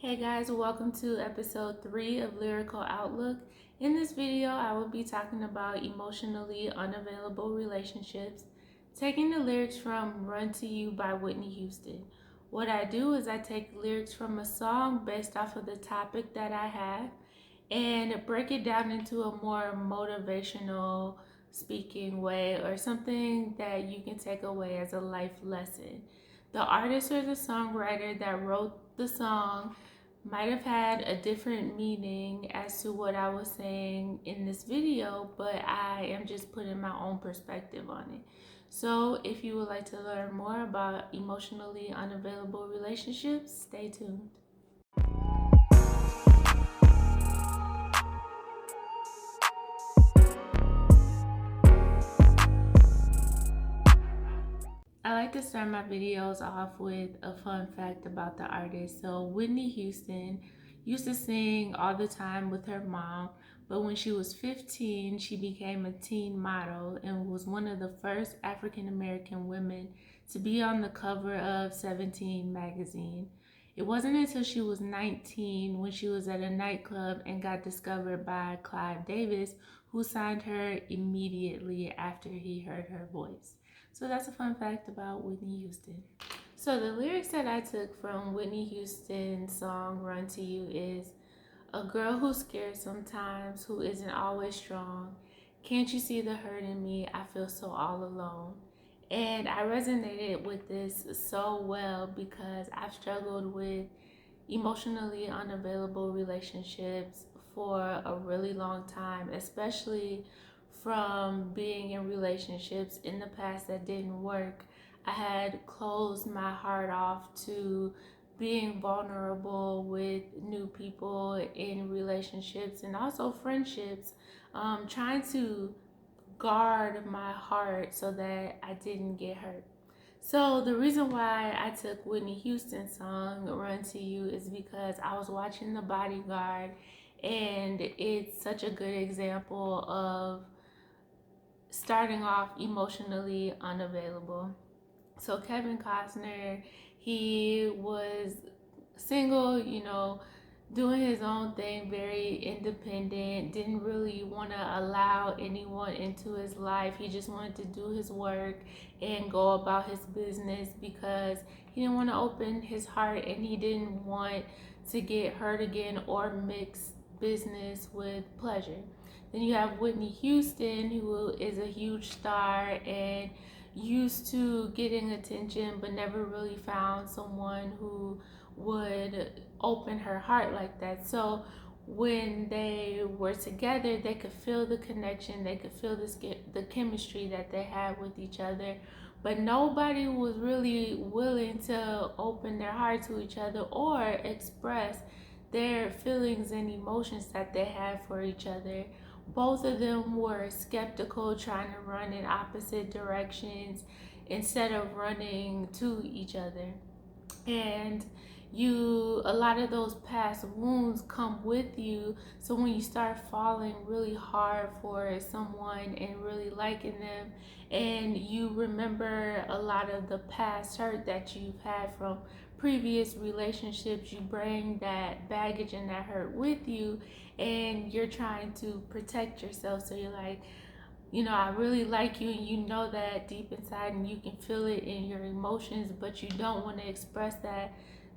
Hey guys, welcome to episode 3 of Lyrical Outlook. In this video, I will be talking about emotionally unavailable relationships, taking the lyrics from Run to You by Whitney Houston. What I do is I take lyrics from a song based off of the topic that I have and break it down into a more motivational speaking way or something that you can take away as a life lesson. The artist or the songwriter that wrote the song might have had a different meaning as to what I was saying in this video, but I am just putting my own perspective on it. So if you would like to learn more about emotionally unavailable relationships, stay tuned. I like to start my videos off with a fun fact about the artist. So Whitney Houston used to sing all the time with her mom, but when she was 15, she became a teen model and was one of the first African American women to be on the cover of 17 magazine. It wasn't until she was 19 when she was at a nightclub and got discovered by Clive Davis, who signed her immediately after he heard her voice. So that's a fun fact about Whitney Houston. So the lyrics that I took from Whitney Houston's song Run to You is a girl who's scared sometimes, who isn't always strong. Can't you see the hurt in me? I feel so all alone. And I resonated with this so well because I've struggled with emotionally unavailable relationships for a really long time, especially from being in relationships in the past that didn't work. I had closed my heart off to being vulnerable with new people in relationships and also friendships, trying to guard my heart so that I didn't get hurt. So the reason why I took Whitney Houston's song Run to You is because I was watching The Bodyguard, and it's such a good example of starting off emotionally unavailable. So Kevin Costner, he was single, doing his own thing, very independent, didn't really want to allow anyone into his life. He just wanted to do his work and go about his business because he didn't want to open his heart and he didn't want to get hurt again or mix business with pleasure. Then you have Whitney Houston, who is a huge star and used to getting attention but never really found someone who would open her heart like that. So when they were together, they could feel the connection, they could feel the chemistry that they had with each other, but nobody was really willing to open their heart to each other or express their feelings and emotions that they had for each other. Both of them were skeptical, trying to run in opposite directions instead of running to each other. And a lot of those past wounds come with you, so when you start falling really hard for someone and really liking them, and you remember a lot of the past hurt that you've had from previous relationships, you bring that baggage and that hurt with you, and you're trying to protect yourself. So you're like, I really like you, and you know that deep inside, and you can feel it in your emotions, but you don't want to express that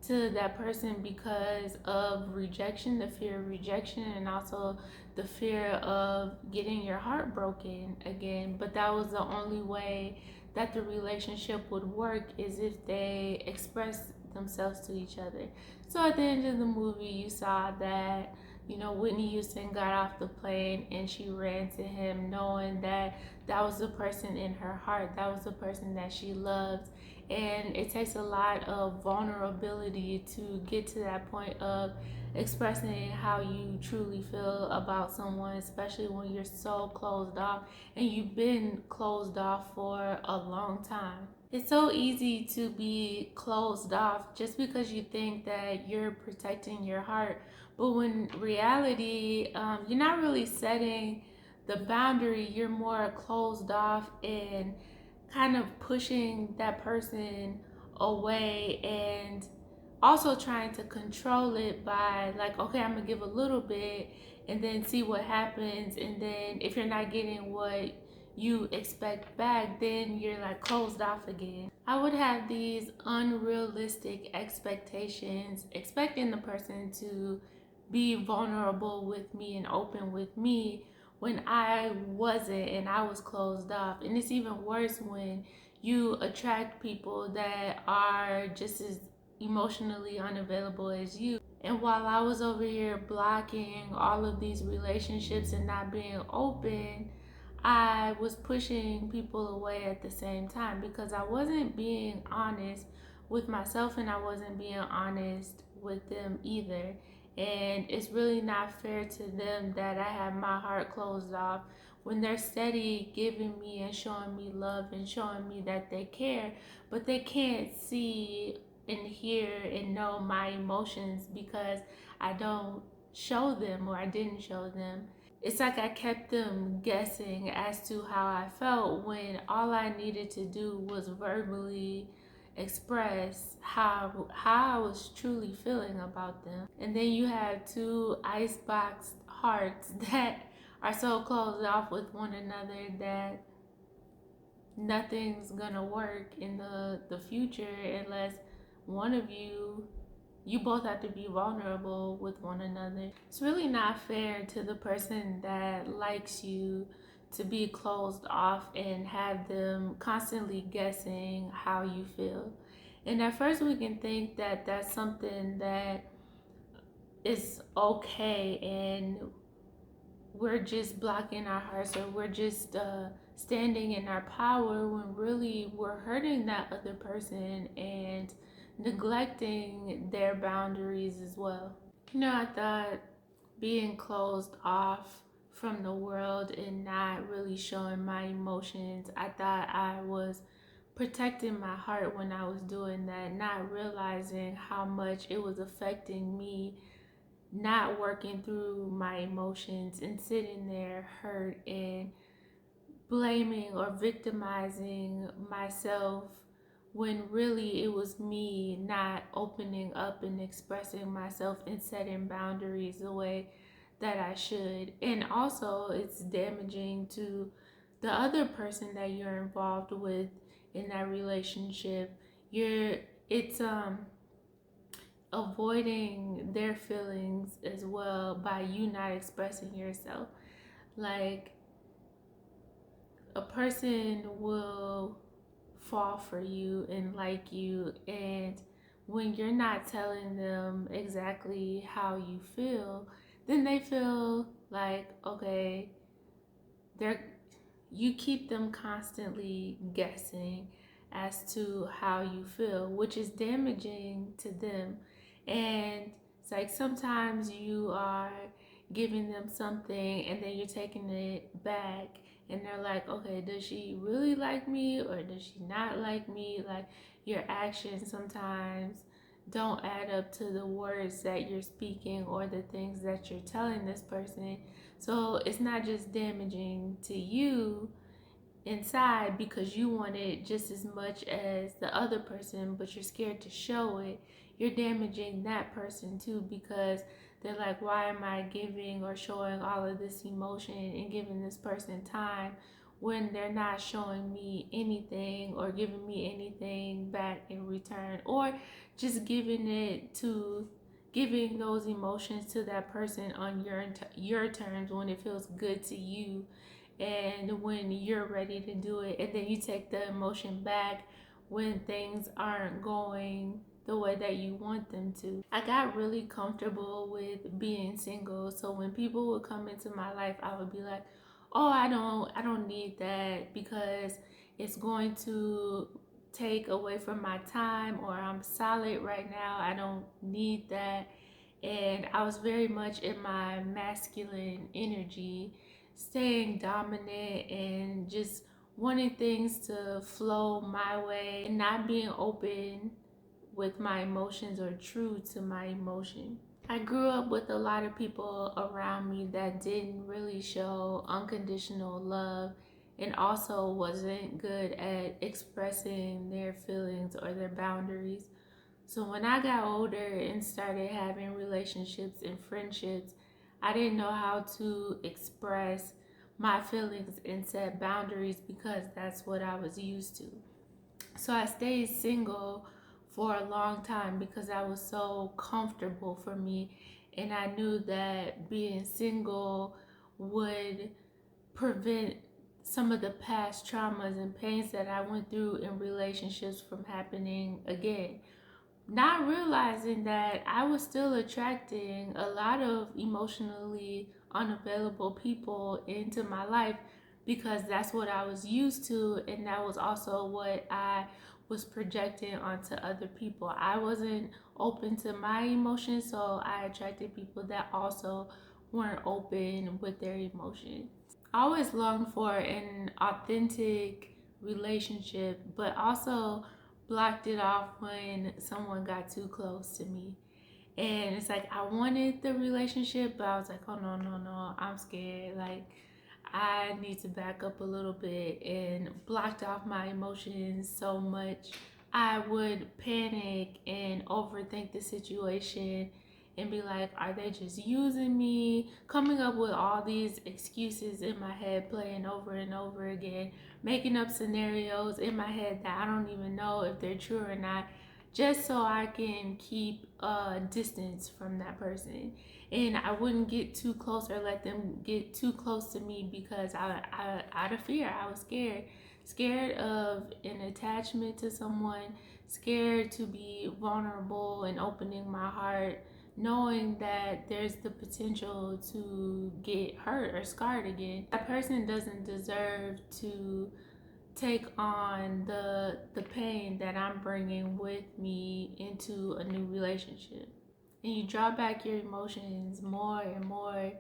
to that person because of rejection, the fear of rejection, and also the fear of getting your heart broken again. But that was the only way that the relationship would work, is if they express themselves to each other. So at the end of the movie, you saw that Whitney Houston got off the plane and she ran to him knowing that that was the person in her heart, that was the person that she loved. And it takes a lot of vulnerability to get to that point of expressing how you truly feel about someone, especially when you're so closed off and you've been closed off for a long time. It's so easy to be closed off just because you think that you're protecting your heart, but when reality, you're not really setting the boundary. You're more closed off and kind of pushing that person away and also trying to control it by like, okay, I'm gonna give a little bit and then see what happens. And then if you're not getting what you expect back, then you're like closed off again. I would have these unrealistic expectations, expecting the person to be vulnerable with me and open with me when I wasn't and I was closed off. And it's even worse when you attract people that are just as emotionally unavailable as you. And while I was over here blocking all of these relationships and not being open, I was pushing people away at the same time because I wasn't being honest with myself and I wasn't being honest with them either. And it's really not fair to them that I have my heart closed off when they're steady giving me and showing me love and showing me that they care, but they can't see and hear and know my emotions because I don't show them or I didn't show them. It's like I kept them guessing as to how I felt when all I needed to do was verbally express how I was truly feeling about them. And then you have two icebox hearts that are so closed off with one another that nothing's gonna work in the future unless one of you both have to be vulnerable with one another. It's really not fair to the person that likes you to be closed off and have them constantly guessing how you feel. And at first, we can think that that's something that is okay and we're just blocking our hearts or we're just standing in our power when really we're hurting that other person and neglecting their boundaries as well. You know, I thought being closed off from the world and not really showing my emotions, I thought I was protecting my heart when I was doing that, not realizing how much it was affecting me, not working through my emotions and sitting there hurt and blaming or victimizing myself when really it was me not opening up and expressing myself and setting boundaries the way that I should. And also, it's damaging to the other person that you're involved with in that relationship. It's avoiding their feelings as well by you not expressing yourself. Like, a person will fall for you and like you, and when you're not telling them exactly how you feel, then they feel like, okay, they're you keep them constantly guessing as to how you feel, which is damaging to them. And it's like sometimes you are giving them something and then you're taking it back and they're like, okay, does she really like me or does she not like me? Like, your actions sometimes don't add up to the words that you're speaking or the things that you're telling this person. So it's not just damaging to you inside because you want it just as much as the other person, but you're scared to show it. You're damaging that person too because they're like, why am I giving or showing all of this emotion and giving this person time when they're not showing me anything or giving me anything back in return, or just giving those emotions to that person on your terms when it feels good to you and when you're ready to do it, and then you take the emotion back when things aren't going the way that you want them to. I got really comfortable with being single, so when people would come into my life, I would be like, "Oh, I don't need that because it's going to take away from my time, or I'm solid right now. I don't need that." And I was very much in my masculine energy, staying dominant and just wanting things to flow my way and not being open with my emotions or true to my emotion. I grew up with a lot of people around me that didn't really show unconditional love and also wasn't good at expressing their feelings or their boundaries. So when I got older and started having relationships and friendships, I didn't know how to express my feelings and set boundaries because that's what I was used to. So I stayed single for a long time because I was so comfortable for me, and I knew that being single would prevent some of the past traumas and pains that I went through in relationships from happening again. Not realizing that I was still attracting a lot of emotionally unavailable people into my life because that's what I was used to, and that was also what I was projecting onto other people. I wasn't open to my emotions, so I attracted people that also weren't open with their emotions. I always longed for an authentic relationship, but also blocked it off when someone got too close to me. And it's like I wanted the relationship, but I was like, oh no, no, no, I'm scared. Like, I need to back up a little bit, and blocked off my emotions so much. I would panic and overthink the situation and be like, are they just using me? Coming up with all these excuses in my head, playing over and over again, making up scenarios in my head that I don't even know if they're true or not, just so I can keep a distance from that person. And I wouldn't get too close or let them get too close to me because I out of fear, I was scared of an attachment to someone, scared to be vulnerable and opening my heart, knowing that there's the potential to get hurt or scarred again. That person doesn't deserve to take on the pain that I'm bringing with me into a new relationship. And you draw back your emotions more and more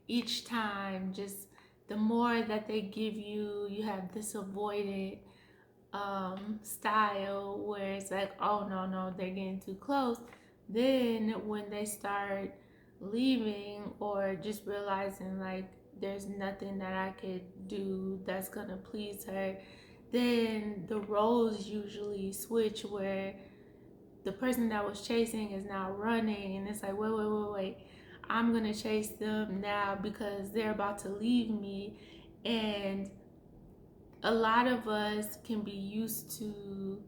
each time. Just the more that they give you, you have this avoidant style where it's like, oh no, no, they're getting too close. Then when they start leaving or just realizing like there's nothing that I could do that's gonna please her, then the roles usually switch where the person that was chasing is now running, and it's like, wait, I'm gonna chase them now because they're about to leave me. And a lot of us can be used to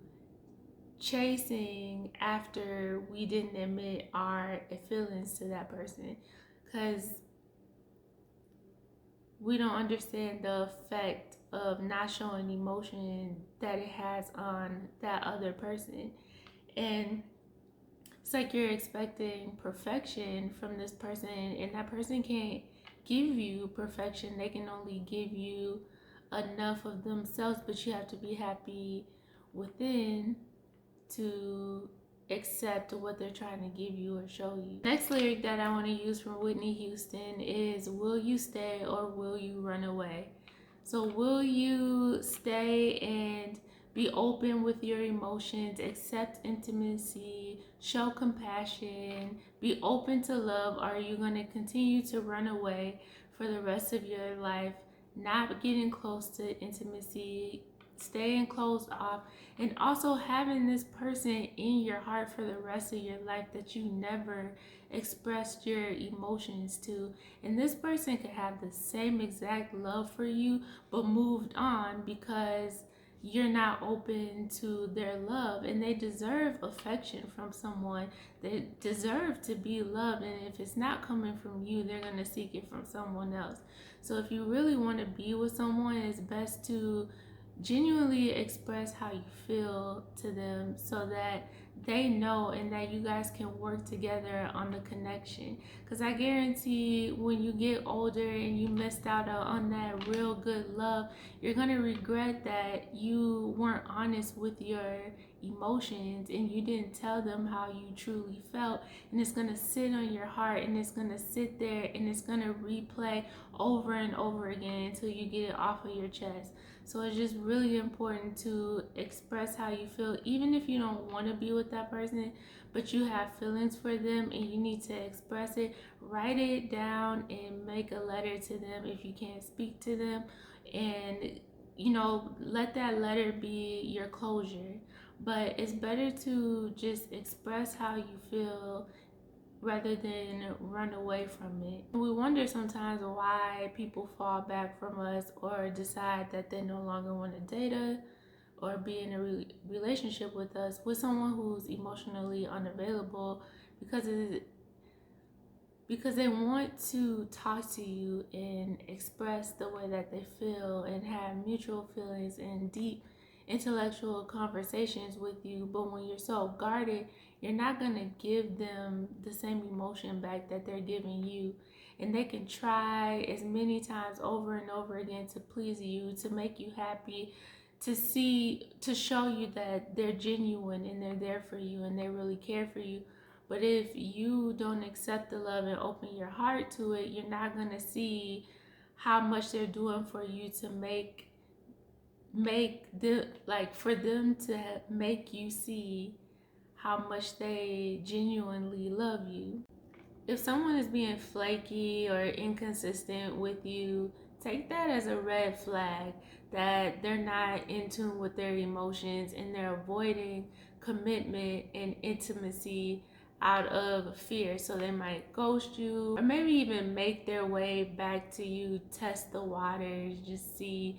chasing after we didn't admit our feelings to that person because we don't understand the effect of not showing emotion that it has on that other person. And it's like you're expecting perfection from this person, and that person can't give you perfection. They can only give you enough of themselves, but you have to be happy within to accept what they're trying to give you or show you. Next lyric that I want to use from Whitney Houston is, will you stay or will you run away? So will you stay and be open with your emotions, accept intimacy, show compassion, be open to love, or are you going to continue to run away for the rest of your life, not getting close to intimacy, staying closed off, and also having this person in your heart for the rest of your life that you never expressed your emotions to? And this person could have the same exact love for you but moved on because you're not open to their love, and they deserve affection from someone. They deserve to be loved, and if it's not coming from you, they're going to seek it from someone else. So if you really want to be with someone, it's best to genuinely express how you feel to them so that they know and that you guys can work together on the connection. Because I guarantee when you get older and you missed out on that real good love, you're going to regret that you weren't honest with your emotions and you didn't tell them how you truly felt, and it's going to sit on your heart, and it's going to sit there, and it's going to replay over and over again until you get it off of your chest. So it's just really important to express how you feel, even if you don't want to be with that person, but you have feelings for them and you need to express it. Write it down and make a letter to them if you can't speak to them, and let that letter be your closure. But it's better to just express how you feel rather than run away from it. We wonder sometimes why people fall back from us or decide that they no longer want to date us or be in a relationship with us, with someone who's emotionally unavailable, because because they want to talk to you and express the way that they feel and have mutual feelings and deep intellectual conversations with you. But when you're so guarded, you're not going to give them the same emotion back that they're giving you. And they can try as many times over and over again to please you, to make you happy, to show you that they're genuine and they're there for you and they really care for you. But if you don't accept the love and open your heart to it, you're not going to see how much they're doing for you to make them, like, for them to make you see how much they genuinely love you. If someone is being flaky or inconsistent with you, take that as a red flag that they're not in tune with their emotions and they're avoiding commitment and intimacy out of fear. So they might ghost you or maybe even make their way back to you, test the waters, just see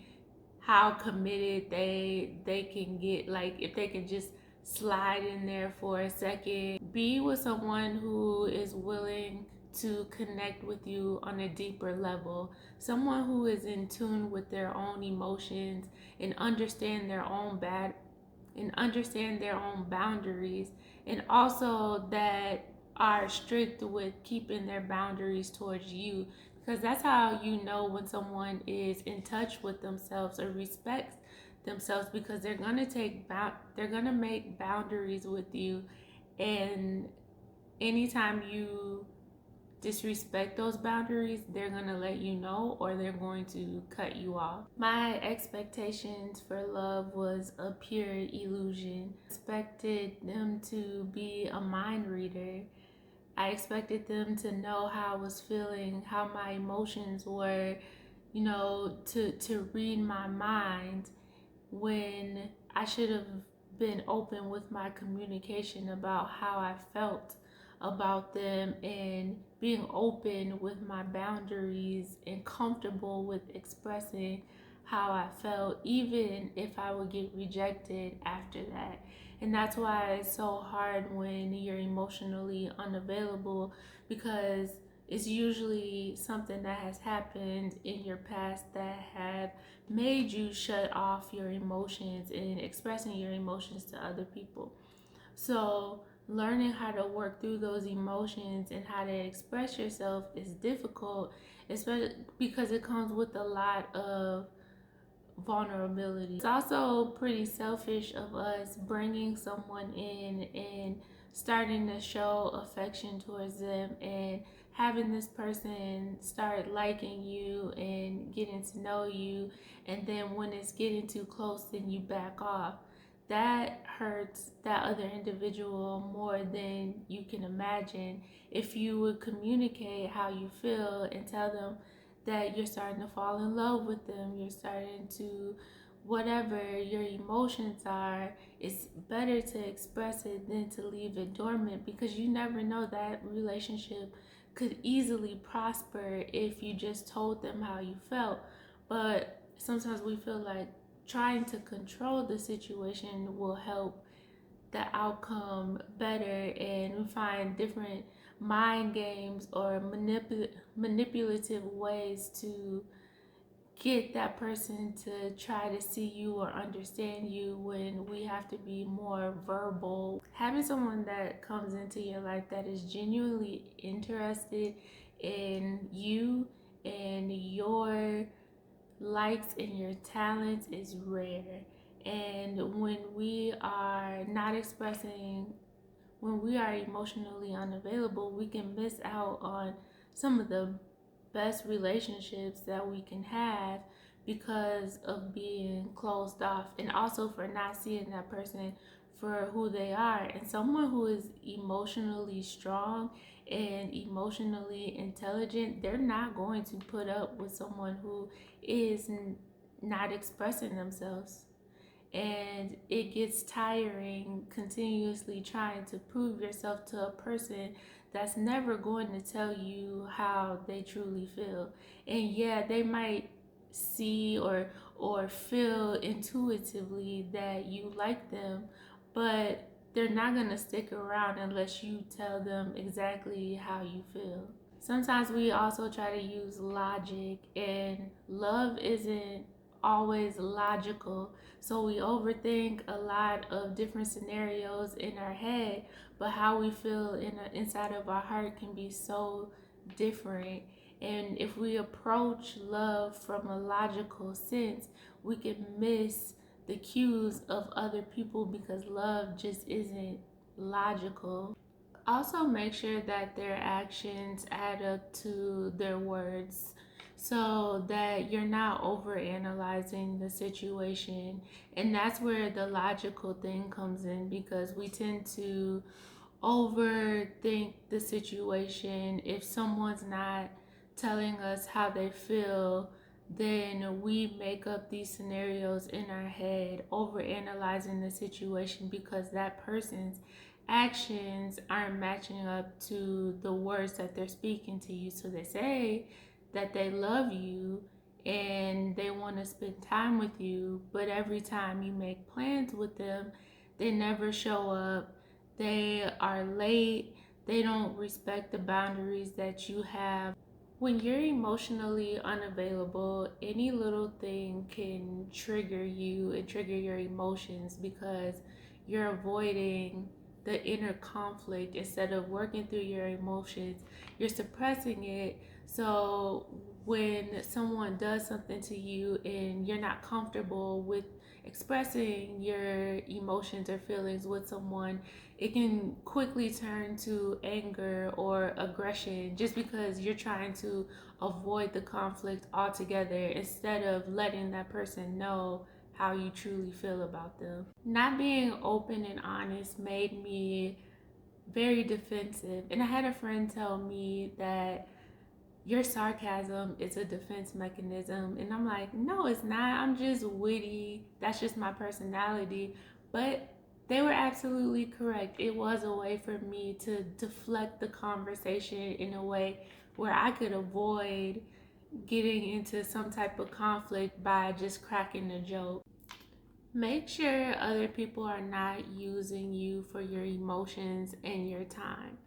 how committed they can get, like if they can just slide in there for a second. Be with someone who is willing to connect with you on a deeper level, someone who is in tune with their own emotions and understand their own boundaries, and also that are strict with keeping their boundaries towards you, because that's how you know when someone is in touch with themselves or respects themselves, because they're going to make boundaries with you. And anytime you disrespect those boundaries, they're going to let you know or they're going to cut you off. My expectations for love was a pure illusion. I expected them to be a mind reader. I expected them to know how I was feeling, how my emotions were, to read my mind, when I should have been open with my communication about how I felt about them, and being open with my boundaries and comfortable with expressing how I felt, even if I would get rejected after that. And that's why it's so hard when you're emotionally unavailable, because it's usually something that has happened in your past that have made you shut off your emotions and expressing your emotions to other people. So learning how to work through those emotions and how to express yourself is difficult, especially because it comes with a lot of vulnerability. It's also pretty selfish of us bringing someone in and starting to show affection towards them and having this person start liking you and getting to know you, and then when it's getting too close, then you back off. That hurts that other individual more than you can imagine. If you would communicate how you feel and tell them that you're starting to fall in love with them, you're starting to, whatever your emotions are, it's better to express it than to leave it dormant, because you never know, that relationship could easily prosper if you just told them how you felt. But sometimes we feel like trying to control the situation will help the outcome better, and we find different mind games or manipulative ways to get that person to try to see you or understand you, when we have to be more verbal. Having someone that comes into your life that is genuinely interested in you and your likes and your talents is rare. And when we are emotionally unavailable, we can miss out on some of the best relationships that we can have because of being closed off, and also for not seeing that person for who they are. And someone who is emotionally strong and emotionally intelligent, they're not going to put up with someone who is not expressing themselves. and it gets tiring continuously trying to prove yourself to a person that's never going to tell you how they truly feel. And yeah, they might see or feel intuitively that you like them, but they're not going to stick around unless you tell them exactly how you feel. Sometimes we also try to use logic, and love isn't always logical. So we overthink a lot of different scenarios in our head, but how we feel inside of our heart can be so different. And if we approach love from a logical sense, we can miss the cues of other people because love just isn't logical. Also, make sure that their actions add up to their words so that you're not over analyzing the situation. And that's where the logical thing comes in, because we tend to overthink the situation. If someone's not telling us how they feel, then we make up these scenarios in our head, over analyzing the situation because that person's actions aren't matching up to the words that they're speaking to you. So they say that they love you and they want to spend time with you, but every time you make plans with them, they never show up. They are late. They don't respect the boundaries that you have. When you're emotionally unavailable, any little thing can trigger you and trigger your emotions because you're avoiding the inner conflict instead of working through your emotions. You're suppressing it. So when someone does something to you and you're not comfortable with expressing your emotions or feelings with someone, it can quickly turn to anger or aggression just because you're trying to avoid the conflict altogether instead of letting that person know how you truly feel about them. Not being open and honest made me very defensive. And I had a friend tell me that your sarcasm is a defense mechanism. And I'm like, no, it's not. I'm just witty. That's just my personality. But they were absolutely correct. It was a way for me to deflect the conversation in a way where I could avoid getting into some type of conflict by just cracking a joke. Make sure other people are not using you for your emotions and your time.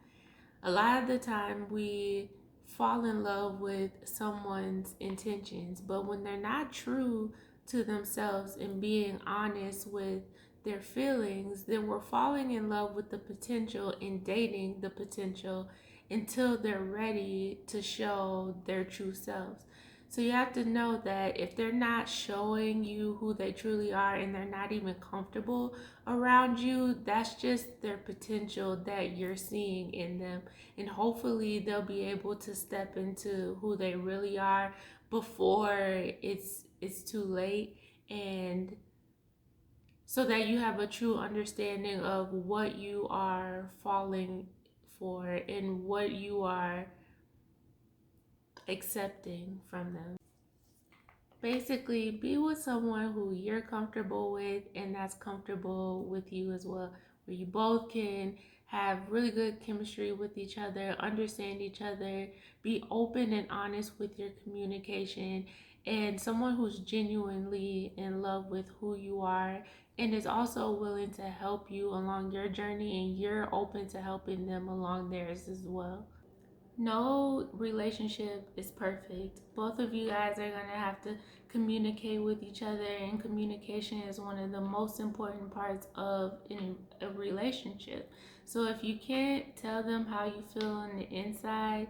A lot of the time we fall in love with someone's intentions, but when they're not true to themselves and being honest with their feelings, then we're falling in love with the potential and dating the potential until they're ready to show their true selves. So you have to know that if they're not showing you who they truly are and they're not even comfortable around you, that's just their potential that you're seeing in them. And hopefully they'll be able to step into who they really are before it's too late, and so that you have a true understanding of what you are falling for and what you are accepting from them. Basically, be with someone who you're comfortable with and that's comfortable with you as well, where you both can have really good chemistry with each other, understand each other, be open and honest with your communication, and someone who's genuinely in love with who you are and is also willing to help you along your journey, and you're open to helping them along theirs as well. No relationship is perfect. Both of you guys are going to have to communicate with each other, and communication is one of the most important parts of a relationship. So if you can't tell them how you feel on the inside,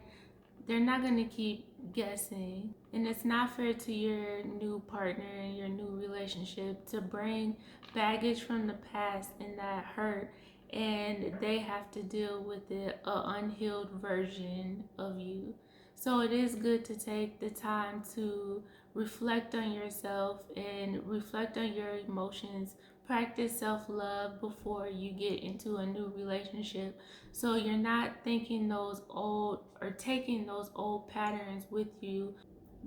they're not going to keep guessing. And it's not fair to your new partner and your new relationship to bring baggage from the past and that hurt, and they have to deal with it, a unhealed version of you. So it is good to take the time to reflect on yourself and reflect on your emotions. Practice self-love before you get into a new relationship, so you're not thinking those old or taking those old patterns with you.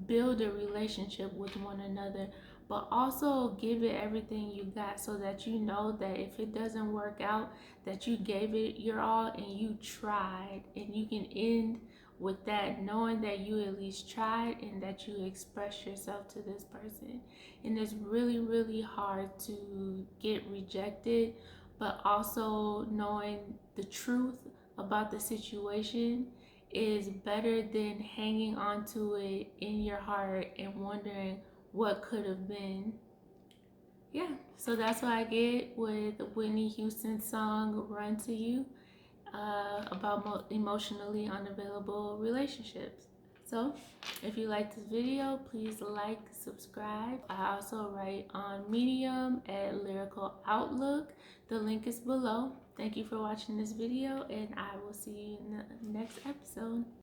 Build a relationship with one another. but also give it everything you got, so that you know that if it doesn't work out, that you gave it your all and you tried, and you can end with that knowing that you at least tried and that you express yourself to this person. And it's really, really hard to get rejected, but also knowing the truth about the situation is better than hanging on to it in your heart and wondering what could have been. Yeah, so that's what I get with Whitney Houston's song Run to You, about emotionally unavailable relationships. So if you like this video, please like, subscribe. I also write on Medium at Lyrical Outlook. The link is below. Thank you for watching this video, and I will see you in the next episode.